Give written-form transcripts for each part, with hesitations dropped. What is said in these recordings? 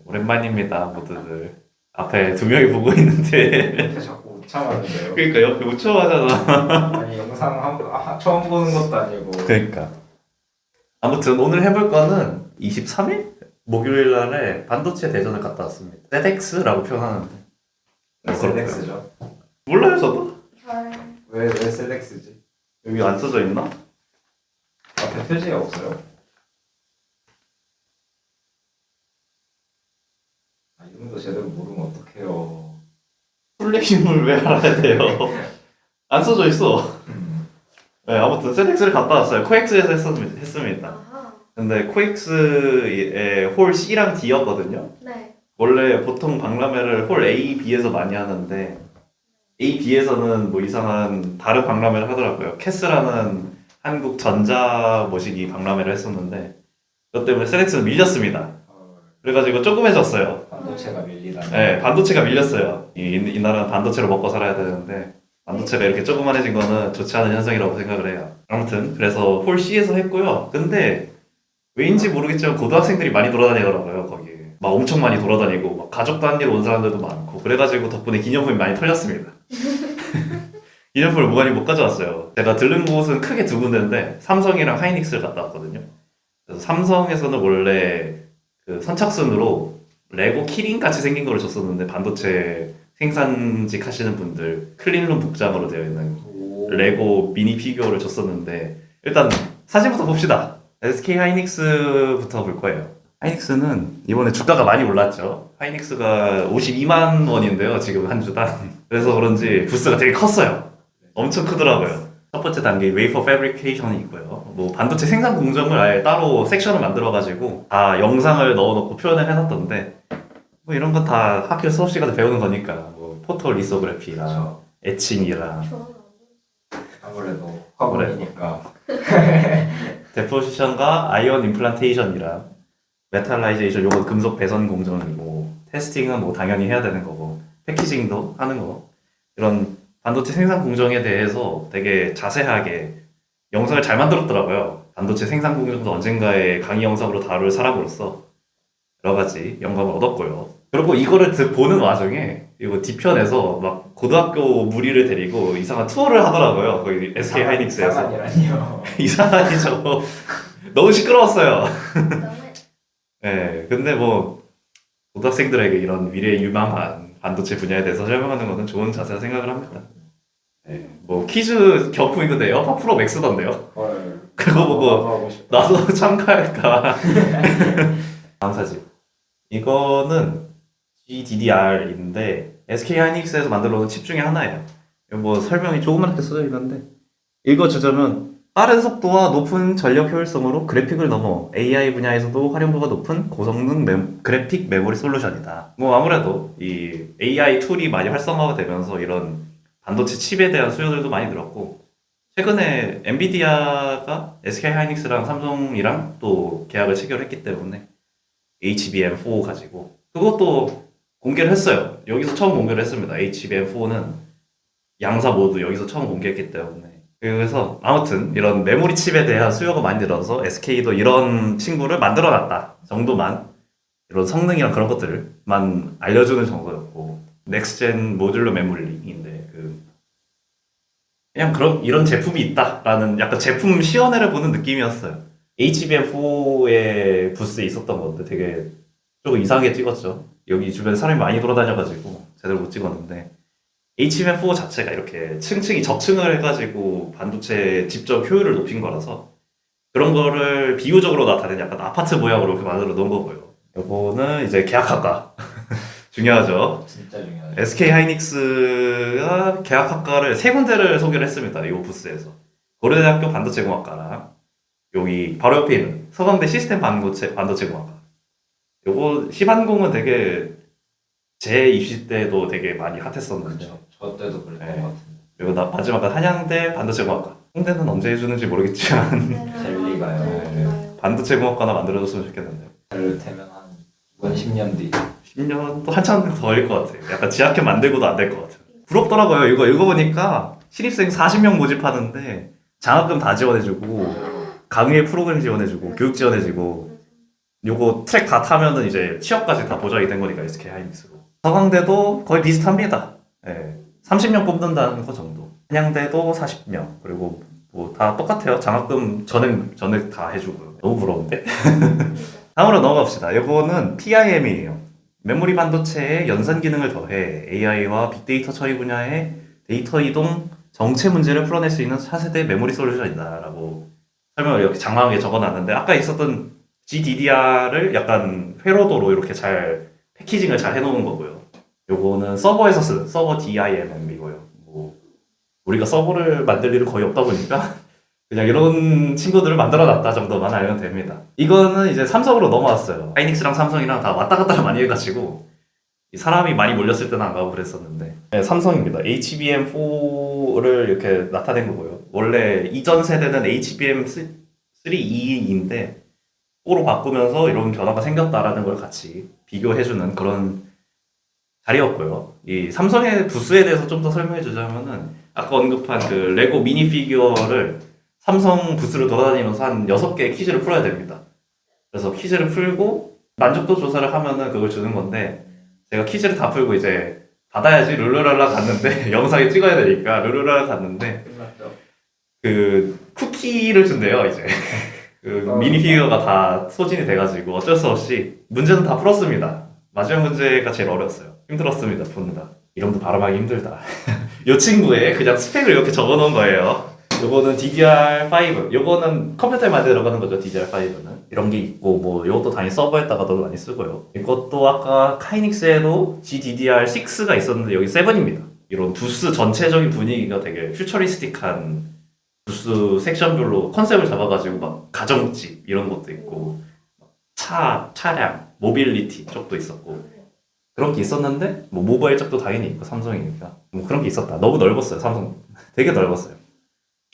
오랜만입니다, 모두들. 앞에 두 명이 보고 있는데. 옆에 자꾸 우창하는데요. 그러니까 옆에 우쳐하잖아. 아니 영상 처음 보는 것도 아니고. 그러니까. 아무튼 오늘 해볼 거는 23일? 목요일 날에 반도체 대전을 갔다 왔습니다. 세덱스라고 표현하는데. 셀렉스죠. 몰라요, 저도? 왜 셀렉스지? 여기 안 써져 있나? 앞에 표지가 없어요? 아, 이름도 제대로 모르면 어떡해요. 풀네임을 왜 알아야 돼요? 안 써져 있어. 네, 아무튼 세덱스를 갔다 왔어요. 코엑스에서 했습니다. 아하. 근데 코엑스의 홀 C랑 D였거든요. 네. 원래 보통 박람회를 홀 A, B에서 많이 하는데 A, B에서는 뭐 이상한 다른 박람회를 하더라고요. 캐스라는 한국 전자 모시기 박람회를 했었는데 그것 때문에 세덱스는 밀렸습니다. 그래가지고 조그매졌어요. 반도체가 밀리다니. 네, 반도체가 밀렸어요. 이 나라는 반도체로 먹고 살아야 되는데 반도체가 이렇게 조그만해진 거는 좋지 않은 현상이라고 생각을 해요. 아무튼 그래서 홀 C에서 했고요. 근데 왜인지 모르겠지만 고등학생들이 많이 돌아다니더라고요, 거기. 막 엄청 많이 돌아다니고 막 가족도 한 일 온 사람들도 많고 그래가지고 덕분에 기념품이 많이 털렸습니다. 기념품을 무관히 못 가져왔어요. 제가 들른 곳은 크게 두 군데인데 삼성이랑 하이닉스를 갔다 왔거든요. 그래서 삼성에서는 원래 그 선착순으로 레고 키링 같이 생긴 거를 줬었는데 반도체 생산직 하시는 분들 클린룸 복장으로 되어 있는 레고 미니 피규어를 줬었는데 일단 사진부터 봅시다. SK 하이닉스부터 볼 거예요. 하이닉스는 이번에 주가가 많이 올랐죠. 하이닉스가 52만 원인데요, 지금 한 주당. 그래서 그런지 부스가 되게 컸어요. 엄청 크더라고요. 첫 번째 단계 웨이퍼 패브리케이션이 있고요. 뭐 반도체 생산 공정을 아예 따로 섹션을 만들어가지고 다 영상을 넣어놓고 표현을 해놨던데 뭐 이런 건 다 학교 수업 시간에 배우는 거니까 뭐 포토 리소그래피랑 그렇죠. 에칭이랑 저는 아무래도 화분이니까. 데포지션과 아이언 임플란테이션이랑 메탈라이제이션 요건 금속 배선 공정이고 테스팅은 뭐 당연히 해야 되는 거고 패키징도 하는 거 이런 반도체 생산 공정에 대해서 되게 자세하게 영상을 잘 만들었더라고요. 반도체 생산 공정도 언젠가의 강의 영상으로 다룰 사람으로서 여러 가지 영감을 얻었고요. 그리고 이거를 보는 와중에 이거 뒤편에서 막 고등학교 무리를 데리고 이상한 투어를 하더라고요. 거기 SK 하이닉스에서. 이상한이라니요. 이상하죠. 너무 시끄러웠어요. 그다음에 네, 근데 뭐 고등학생들에게 이런 미래의 유망한 반도체 분야에 대해서 설명하는 것은 좋은 자세라 생각을 합니다. 네, 뭐 퀴즈 경품 이건데 에어팟 프로 맥스던데요. 헐. 그거 보고 하고 싶다. 나도 참가할까. 다음 사진. 이거는 GDDR인데 SK 하이닉스에서 만들어 놓은 칩 중에 하나예요. 이거 뭐 설명이 조그맣게 써져 있는데 읽어주자면 빠른 속도와 높은 전력 효율성으로 그래픽을 넘어 AI 분야에서도 활용도가 높은 고성능 그래픽 메모리 솔루션이다. 뭐 아무래도 이 AI 툴이 많이 활성화가 되면서 이런 반도체 칩에 대한 수요들도 많이 늘었고 최근에 엔비디아가 SK 하이닉스랑 삼성이랑 또 계약을 체결했기 때문에 HBM4 가지고 그것도 공개를 했어요. 여기서 처음 공개를 했습니다. HBM4는 양사 모두 여기서 처음 공개했기 때문에 그래서 아무튼 이런 메모리 칩에 대한 수요가 많이 늘어서 SK도 이런 친구를 만들어놨다 정도만 이런 성능이랑 그런 것들만 알려주는 정도였고 넥스트젠 모듈러 메모리인데 그냥 그런 이런 제품이 있다라는 약간 제품 시연회를 보는 느낌이었어요. HBM4의 부스에 있었던 건데 되게 조금 이상하게 찍었죠. 여기 주변에 사람이 많이 돌아다녀가지고 제대로 못 찍었는데 HBM4 자체가 이렇게 층층이 적층을 해가지고 반도체 직접 효율을 높인 거라서 그런 거를 비유적으로 나타낸 약간 아파트 모양으로 이렇게 만들어 놓은 거고요. 요거는 이제 계약학과 중요하죠. 진짜 중요하죠. SK 하이닉스가 계약학과를 세 군데를 소개를 했습니다. 이 부스에서 고려대학교 반도체공학과랑 여기 바로 옆에 있는 서강대 시스템 반도체공학과. 요거 시반공은 되게 제 입시 때도 되게 많이 핫했었는데 그렇죠. 저 때도 그랬던 네. 것 같은데. 그리고 마지막은 한양대 반도체공학과. 홍대는 언제 해주는지 모르겠지만 젤리가요. 반도체공학과나 만들어줬으면 좋겠는데 잘 되면 한 이번 10년 뒤. 10년 또 한참 더 걸릴 것 같아요. 약간 지학회 만들고도 안 될 것 같아요. 부럽더라고요. 이거 읽어보니까 신입생 40명 모집하는데 장학금 다 지원해주고 강의 프로그램 지원해주고 교육 지원해주고 요거 트랙 다 타면은 이제 취업까지 다 보장이 된 거니까 SK 하이닉스로. 서강대도 거의 비슷합니다. 예. 30명 뽑는다는 거 정도. 한양대도 40명. 그리고 뭐 다 똑같아요. 장학금 전액 다 해주고요. 너무 부러운데? 다음으로 넘어갑시다. 요거는 PIM이에요. 메모리 반도체에 연산 기능을 더해 AI와 빅데이터 처리 분야의 데이터 이동 정체 문제를 풀어낼 수 있는 차세대 메모리 솔루션이다라고 설명을 이렇게 장황하게 적어놨는데, 아까 있었던 GDDR을 약간 회로도로 이렇게 잘 패키징을 잘 해놓은 거고요. 요거는 서버에서 쓰는 서버 DIMM이고요. 뭐 우리가 서버를 만들 일은 거의 없다 보니까 그냥 이런 친구들을 만들어놨다 정도만 알면 됩니다. 이거는 이제 삼성으로 넘어왔어요. 하이닉스랑 삼성이랑 다 왔다 갔다 많이 해가지고 사람이 많이 몰렸을 때는 안 가고 그랬었는데, 네, 삼성입니다. HBM4를 이렇게 나타낸 거고요. 원래 이전 세대는 HBM3E인데 4로 바꾸면서 이런 변화가 생겼다라는 걸 같이 비교해주는 그런 자리였고요. 이 삼성의 부스에 대해서 좀 더 설명해 주자면은, 아까 언급한 그 레고 미니 피규어를 삼성 부스를 돌아다니면서 한 6개의 퀴즈를 풀어야 됩니다. 그래서 퀴즈를 풀고 만족도 조사를 하면은 그걸 주는 건데, 제가 퀴즈를 다 풀고 이제 받아야지 룰루랄라 갔는데 영상에 찍어야 되니까 룰루랄라 갔는데 끝났죠. 그 쿠키를 준대요 이제. 그 미니 피규어가 다 소진이 돼가지고 어쩔 수 없이 문제는 다 풀었습니다. 마지막 문제가 제일 어려웠어요. 힘들었습니다, 푸느라. 이름도 발음하기 힘들다. 이 친구의 그냥 스펙을 이렇게 적어놓은 거예요. 요거는 DDR5. 요거는 컴퓨터에 많이 들어가는 거죠, DDR5는. 이런 게 있고, 뭐, 요것도 당연히 서버에다가도 많이 쓰고요. 이것도 아까 카이닉스에도 GDDR6가 있었는데, 여기 7입니다. 이런 부스 전체적인 분위기가 되게 퓨처리스틱한 부스 섹션별로 컨셉을 잡아가지고, 막, 가정집, 이런 것도 있고, 차량, 모빌리티 쪽도 있었고, 그런 게 있었는데, 뭐, 모바일 쪽도 당연히 있고, 삼성이니까. 뭐, 그런 게 있었다. 너무 넓었어요, 삼성. 되게 넓었어요.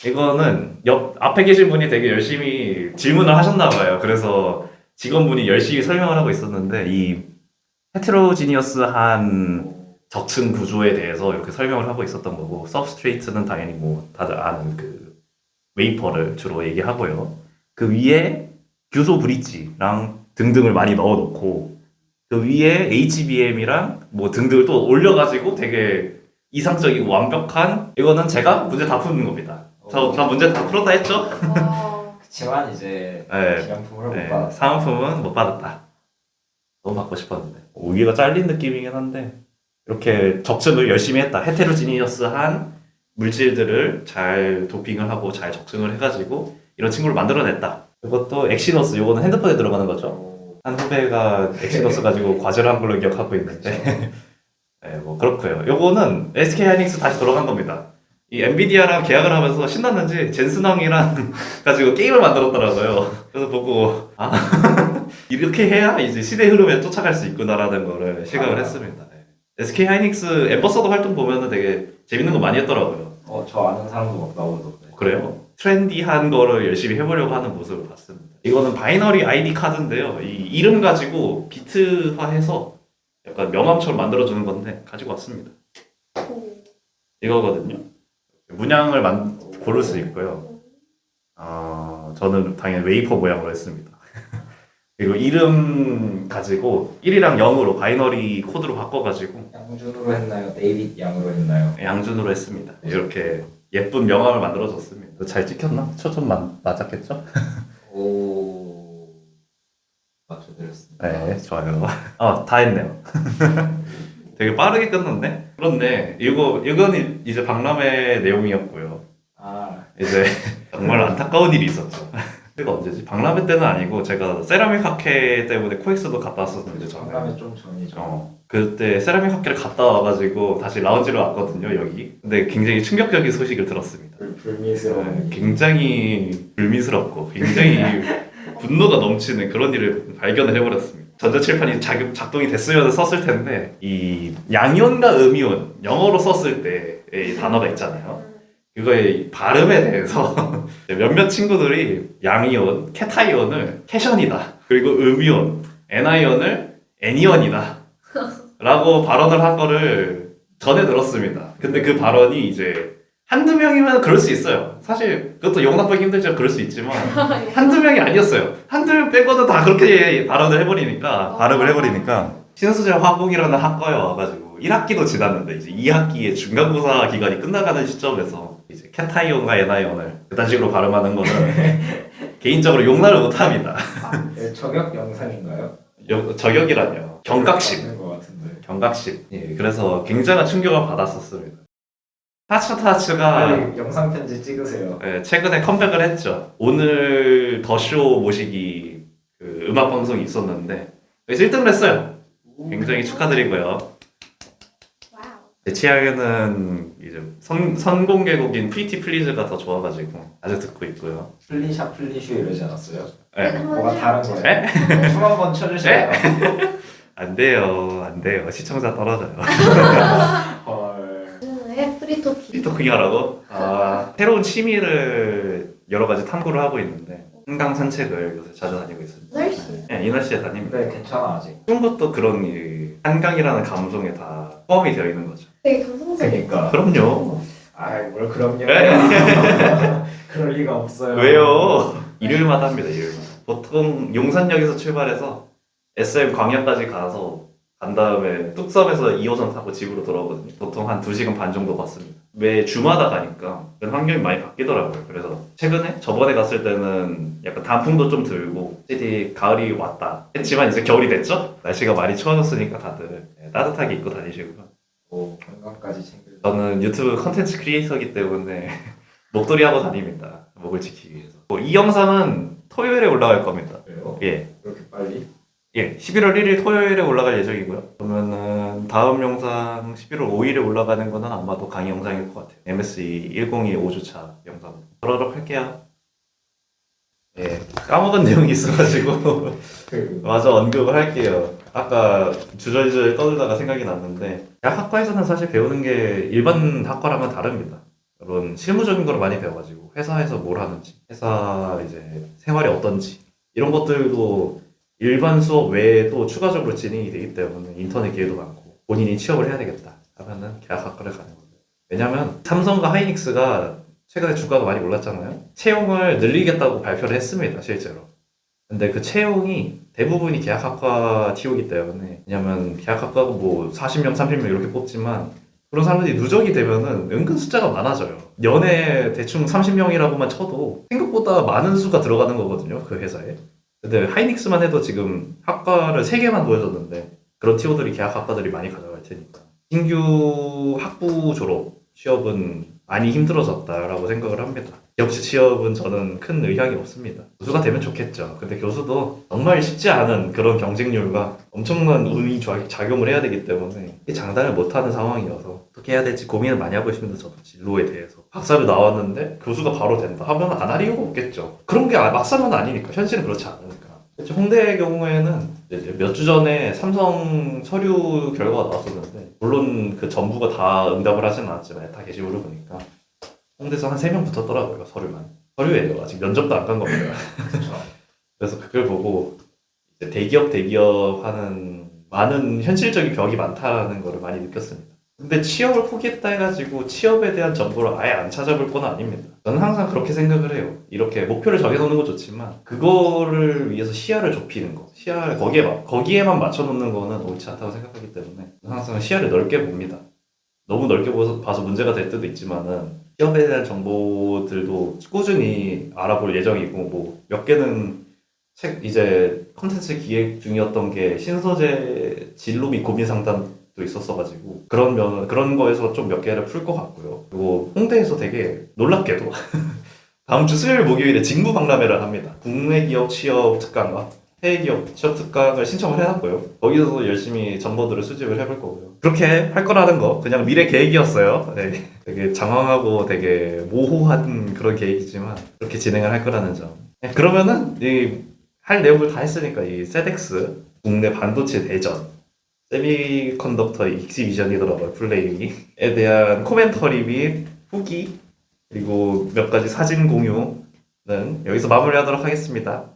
이거는 앞에 계신 분이 되게 열심히 질문을 하셨나 봐요. 그래서 직원분이 열심히 설명을 하고 있었는데, 이 헤테로지니어스한 적층 구조에 대해서 이렇게 설명을 하고 있었던 거고, 서브스트레이트는 당연히 뭐 다들 아는 그 웨이퍼를 주로 얘기하고요. 그 위에 규소 브릿지랑 등등을 많이 넣어놓고, 그 위에 HBM이랑 뭐 등등을 또 올려가지고 되게 이상적이고 완벽한, 이거는 제가 문제 다 푸는 겁니다. 저 문제 다 풀었다 했죠? 그치만 이제 네. 기념품을 못 네, 받았다. 사은품은 못 받았다. 너무 받고 싶었는데. 위가 잘린 느낌이긴 한데, 이렇게 적층을 열심히 했다. 헤테로지니어스한 물질들을 잘 도핑을 하고 잘 적층을 해가지고 이런 친구를 만들어냈다. 이것도 엑시노스, 이거는 핸드폰에 들어가는 거죠. 한 후배가 엑시노스 가지고 과제를 한 걸로 기억하고 있는데 네, 뭐 그렇고요. 요거는 SK 하이닉스 다시 돌아간 겁니다. 이 엔비디아랑 계약을 하면서 신났는지 젠슨왕이랑 가지고 게임을 만들었더라고요. 그래서 보고 이렇게 해야 이제 시대 흐름에 쫓아갈 수 있구나라는 거를 실감을 했습니다. 네. SK 하이닉스 엠버서더 활동 보면은 되게 재밌는 거 많이 했더라고요. 저 아는 사람도 막 나오던데. 그래요? 트렌디한 거를 열심히 해보려고 하는 모습을 봤습니다. 이거는 바이너리 아이디 카드인데요. 이 이름 가지고 비트화해서 약간 명함처럼 만들어주는 건데 가지고 왔습니다. 이거거든요. 문양을 고를 수 있고요. 저는 당연히 웨이퍼 모양으로 했습니다. 그리고 이름 가지고 1이랑 0으로 바이너리 코드로 바꿔가지고 양준으로 했나요? 데이빗 양으로 했나요? 양준으로 했습니다. 이렇게 예쁜 명함을 만들어줬습니다. 잘 찍혔나? 초점 맞았겠죠? 오, 맞춰드렸습니다. 네, 좋아요. 다 했네요. 되게 빠르게 끝났네? 그렇네. 이건 이제 박람회 내용이었고요. 이제 정말 안타까운 일이 있었죠. 그때가 언제지? 박람회 때는 아니고 제가 세라믹 학회 때문에 코엑스도 갔다 왔었는데 저는. 박람회 좀 전이죠. 그때 세라믹 학회를 갔다 와가지고 다시 라운지로 왔거든요, 여기. 근데 굉장히 충격적인 소식을 들었습니다. 불미스러운. 굉장히 불미스럽고 굉장히 분노가 넘치는 그런 일을 발견을 해버렸습니다. 전자칠판이 작동이 됐으면 썼을 텐데, 이 양이온과 음이온, 영어로 썼을 때의 단어가 있잖아요. 그거의 발음에 대해서 몇몇 친구들이 양이온, 캐타이온을 캐션이다. 그리고 음이온, 애나이온을 애니온이다. 라고 발언을 한 거를 전에 들었습니다. 근데 그 발언이 이제 한두 명이면 그럴 수 있어요. 사실 그것도 용납하기 힘들지만 그럴 수 있지만 한두 명이 아니었어요. 한두 명 빼고는 다 그렇게 발언을 해버리니까 발음을 해버리니까 신수재 화공이라는 학과에 와가지고 1학기도 지났는데 이제 2학기의 중간고사 기간이 끝나가는 시점에서 이제 캣타이온과 에나이온을 그딴 식으로 발음하는 거는 개인적으로 용납을 못합니다. 저격 영상인가요? 저격이라뇨. 경각심. 맞는 것 같은데. 경각심. 예, 그래서 굉장한 충격을 받았었습니다. 타츠타츠가 빨리 영상 편지 찍으세요. 예, 최근에 컴백을 했죠. 오늘 더쇼 모시기 그 음악 방송이 있었는데 그래서 1등을 했어요. 굉장히 축하드리고요. 와우. 제 취향에는 이제 선공개곡인 프리티 플리즈가 더 좋아가지고 아주 듣고 있고요. 플리샤 플리슈 이러지 않았어요? 예. 뭐가 다른 거예요? 에? 춤 한번 춰주세요. 안 돼요. 시청자 떨어져요. 헐. 왜 프리토키? 리토크기 하라고? 새로운 취미를 여러 가지 탐구를 하고 있는데 한강 산책을 요새 자주 다니고 있습니다. 날씨. 네, 이 날씨에 다닙니다. 근데 괜찮아 아직. 그런 것도 그런 이 한강이라는 감성에 다 포함이 되어 있는 거죠. 되게 감성적이야. 그러니까. 그럼요. 아이 뭘 그럼요. 에? 그럴 리가 없어요. 왜요? 일요일마다 합니다. 일요일마다. 보통 용산역에서 출발해서 SM 광역까지 가서 간 다음에 뚝섬에서 2호선 타고 집으로 돌아오거든요. 보통 한 2시간 반 정도 갔습니다. 매 주마다 가니까 그런 환경이 많이 바뀌더라고요. 그래서 최근에 저번에 갔을 때는 약간 단풍도 좀 들고 확실히 가을이 왔다 했지만 이제 겨울이 됐죠? 날씨가 많이 추워졌으니까 다들 따뜻하게 입고 다니시고요. 오 건강까지 챙겨. 저는 유튜브 컨텐츠 크리에이터이기 때문에 목도리 하고 다닙니다. 목을 지키기 위해서. 이 영상은 토요일에 올라갈 겁니다. 왜요? 예. 그렇게 빨리? 예, 11월 1일 토요일에 올라갈 예정이고요. 그러면은 다음 영상 11월 5일에 올라가는 거는 아마도 강의 영상일 것 같아요. MSE 102 5주차 영상. 그러도록 할게요. 예, 까먹은 내용이 있어가지고 마저 언급을 할게요. 아까 주저주저 떠들다가 생각이 났는데 대학학과에서는 사실 배우는 게 일반 학과랑은 다릅니다. 그런 실무적인 걸 많이 배워가지고 회사에서 뭘 하는지, 회사 이제 생활이 어떤지 이런 것들도 일반 수업 외에 또 추가적으로 진행이 되기 때문에 인턴의 기회도 많고 본인이 취업을 해야 되겠다 하면은 계약학과를 가는 거예요. 왜냐면 삼성과 하이닉스가 최근에 주가가 많이 올랐잖아요. 채용을 늘리겠다고 발표를 했습니다, 실제로. 근데 그 채용이 대부분이 계약학과 TO이기 때문에 왜냐면 계약학과가 뭐 40명, 30명 이렇게 뽑지만 그런 사람들이 누적이 되면은 은근 숫자가 많아져요. 연에 대충 30명이라고만 쳐도 생각보다 많은 수가 들어가는 거거든요, 그 회사에. 근데 하이닉스만 해도 지금 학과를 3개만 보여줬는데 그런 TO들이 계약학과들이 많이 가져갈 테니까 신규 학부 졸업 취업은 많이 힘들어졌다라고 생각을 합니다. 역시 취업은 저는 큰 의향이 없습니다. 교수가 되면 좋겠죠. 근데 교수도 정말 쉽지 않은 그런 경쟁률과 엄청난 운이 작용을 해야 되기 때문에 장담을 못하는 상황이어서 어떻게 해야 될지 고민을 많이 하고 있습니다. 저도 진로에 대해서. 박사를 나왔는데 교수가 바로 된다 하면 안 할 이유가 없겠죠. 그런 게 막상은 아니니까. 현실은 그렇지 않으니까. 홍대의 경우에는 몇 주 전에 삼성 서류 결과가 나왔었는데 물론 그 전부가 다 응답을 하진 않았지만 다 게시물을 보니까 홍대에서 한 3명 붙었더라고요. 서류예요. 아직 면접도 안 간 겁니다. 그렇죠. 그래서 그걸 보고 이제 대기업 하는 많은 현실적인 벽이 많다는 걸 많이 느꼈습니다. 근데 취업을 포기했다 해가지고 취업에 대한 정보를 아예 안 찾아볼 건 아닙니다. 저는 항상 그렇게 생각을 해요. 이렇게 목표를 정해놓는 건 좋지만 그거를 위해서 시야를 좁히는 거, 거기에만 맞춰놓는 거는 옳지 않다고 생각하기 때문에 항상 시야를 넓게 봅니다. 너무 넓게 봐서 문제가 될 때도 있지만은 취업에 대한 정보들도 꾸준히 알아볼 예정이고 뭐 몇 개는 이제 컨텐츠 기획 중이었던 게 신소재 진로 및 고민 상담도 있었어가지고 그런 거에서 좀 몇 개를 풀 것 같고요. 그리고 홍대에서 되게 놀랍게도 다음 주 수요일 목요일에 직무박람회를 합니다. 국내 기업 취업 특강과 해외 기업 취업 특강을 신청을 해놨고요. 거기서도 열심히 정보들을 수집을 해볼 거고요. 그렇게 할 거라는 거 그냥 미래 계획이었어요. 네. 되게 장황하고 되게 모호한 그런 계획이지만 그렇게 진행을 할 거라는 점. 네, 그러면은 할 내용을 다 했으니까 이 세덱스 국내 반도체 대전 세미컨덕터 익시비전이더라고요. 플레이에 대한 코멘터리 및 후기 그리고 몇 가지 사진 공유는 여기서 마무리하도록 하겠습니다.